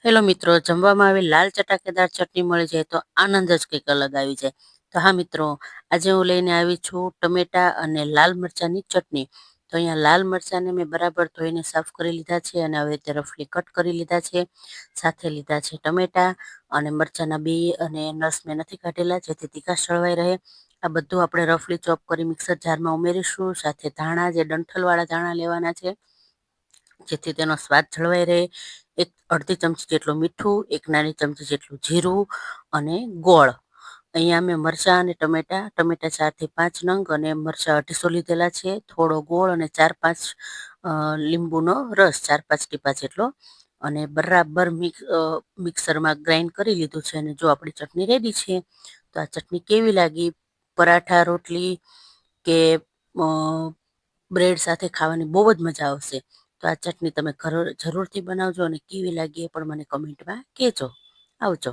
Hello મિત્રો, જમવામાં આવી લાલ ચટાકેદાર ચટણી મળી જાય તો આનંદ જ કંઈક અલગ આવી જાય. તો હા મિત્રો, આજે હું લઈને આવી છું ટમેટા અને લાલ મરચાંની ચટણી. તો અહીંયા લાલ મરચાંને મેં બરાબર ધોઈને સાફ કરી લીધા છે અને હવે તે રફલી કટ કરી લીધા છે. સાથે લીધા છે ટમેટા અને મરચાંના બી અને નસ મેં નથી કાઢેલા, જેથી તીખાશ જળવાઈ રહે. આ બધું આપણે રફલી ચોપ કરી મિક્સર જારમાં ઉમેરીશું. સાથે ધાણા, જે ડંઠલવાળા ધાણા લેવાના છે, જેથી તેનો સ્વાદ જળવાઈ રહે. એક અડધી ચમચી જેટલું મીઠું, એક નાની ચમચી જેટલું જીરું અને ગોળ. અહીંયા મેં મરચાં અને ટમેટા 4 થી 5 નંગ અને મરચાં 250 લીધેલા છે. થોડો ગોળ અને 4-5 લીંબુનો રસ, 4-5 ટીપા જેટલો, અને બરાબર મિક્સરમાં ગ્રાઇન્ડ કરી લીધું છે. અને જો આપણી ચટણી રેડી છે. તો આ ચટણી કેવી લાગી, પરાઠા, રોટલી કે બ્રેડ સાથે ખાવાની બહુ જ મજા આવશે. તો આ ચટણી તમે જરૂરથી બનાવજો અને કેવી લાગી એ પણ મને કમેન્ટમાં કહેજો. આવજો.